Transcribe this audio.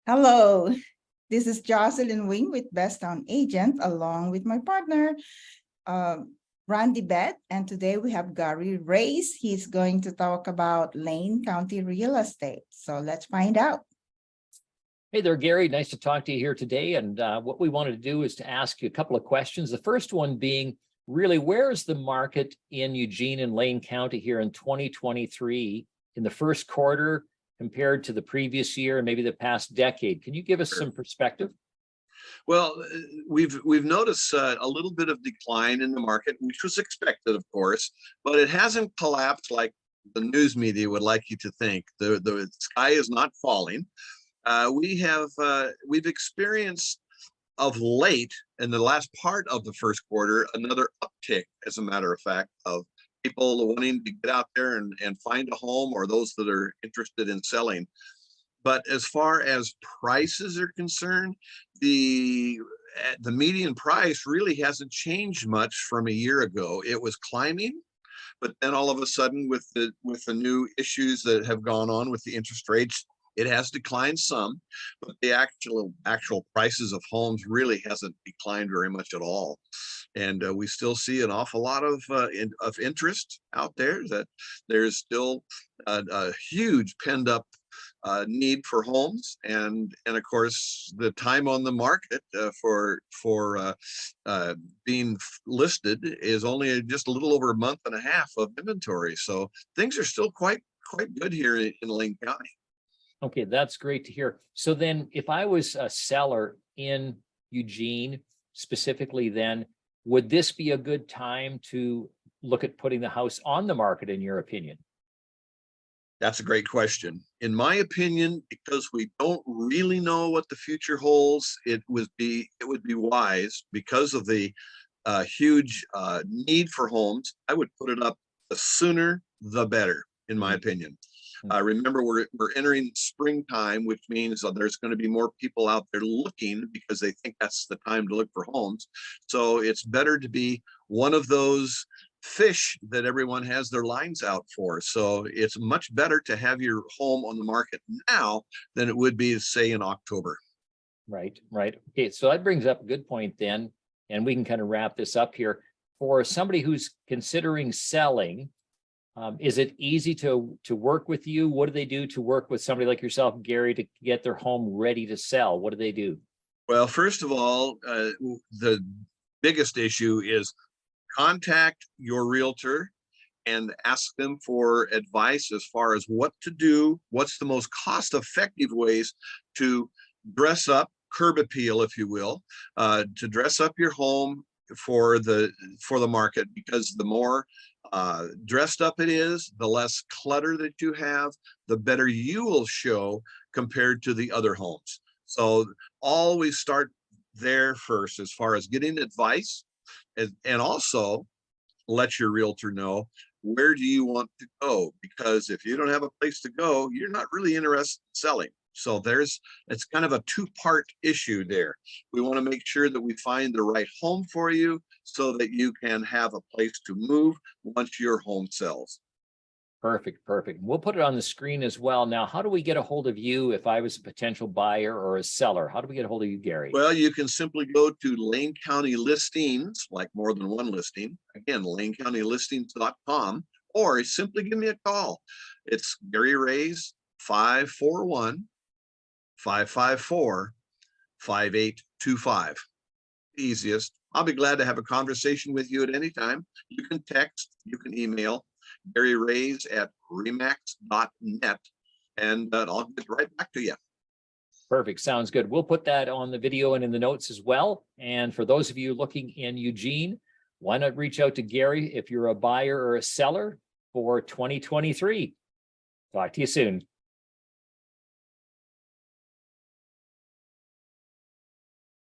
Hello, this is Jocelyn Wing with Best Town Agent, along with my partner, uh, Randy Bett. And today we have Gary Raze. He's going to talk about Lane County real estate. So let's find out. Hey there, Gary. Nice to talk to you here today. And what we wanted to do is to ask you a couple of questions. The first one being, really, where is the market in Eugene and Lane County here in 2023 in the first quarter compared to the previous year and maybe the past decade? Can you give us some perspective? Well, we've noticed a little bit of decline in the market, which was expected, of course, but it hasn't collapsed like the news media would like you to think. The sky is not falling. We've experienced of late in the last part of the first quarter another uptick, as a matter of fact, of people wanting to get out there and find a home, or those that are interested in selling. But as far as prices are concerned, the median price really hasn't changed much from a year ago. It was climbing, but then all of a sudden, with the new issues that have gone on with the interest rates, it has declined some, but the actual prices of homes really hasn't declined very much at all. And we still see an awful lot of interest out there. That there's still a huge penned up need for homes, and of course the time on the market for being listed is only just a little over a month and a half of inventory. So things are still quite good here in Lane County. Okay, that's great to hear. So then if I was a seller in Eugene specifically, then would this be a good time to look at putting the house on the market, in your opinion? That's a great question. In my opinion, because we don't really know what the future holds, it would be wise, because of the huge need for homes. I would put it up the sooner the better, in my opinion. Remember, we're entering springtime, which means there's going to be more people out there looking because they think that's the time to look for homes. So it's better to be one of those fish that everyone has their lines out for. So it's much better to have your home on the market now than it would be, say, in October. Right. Okay, so that brings up a good point then, and we can kind of wrap this up here. For somebody who's considering selling, is it easy to work with you? What do they do to work with somebody like yourself, Gary, to get their home ready to sell? What do they do? Well, first of all, the biggest issue is contact your realtor and ask them for advice as far as what to do, what's the most cost-effective ways to dress up, curb appeal, if you will, to dress up your home for the market, because the more dressed up it is, the less clutter that you have, the better you will show compared to the other homes. So always start there first as far as getting advice, and also let your realtor know, where do you want to go? Because if you don't have a place to go, you're not really interested in selling. So it's kind of a two-part issue there. We want to make sure that we find the right home for you so that you can have a place to move once your home sells. Perfect. We'll put it on the screen as well. Now, how do we get a hold of you if I was a potential buyer or a seller? How do we get a hold of you, Gary? Well, you can simply go to Lane County Listings, like more than one listing. Again, lanecountylistings.com, or simply give me a call. It's Gary Raze, 541-554-5825. Easiest. I'll be glad to have a conversation with you at any time. You can text, you can email Gary Raze at remax.net, and I'll get right back to you. Perfect. Sounds good. We'll put that on the video and in the notes as well. And for those of you looking in Eugene, why not reach out to Gary if you're a buyer or a seller for 2023. Talk to you soon.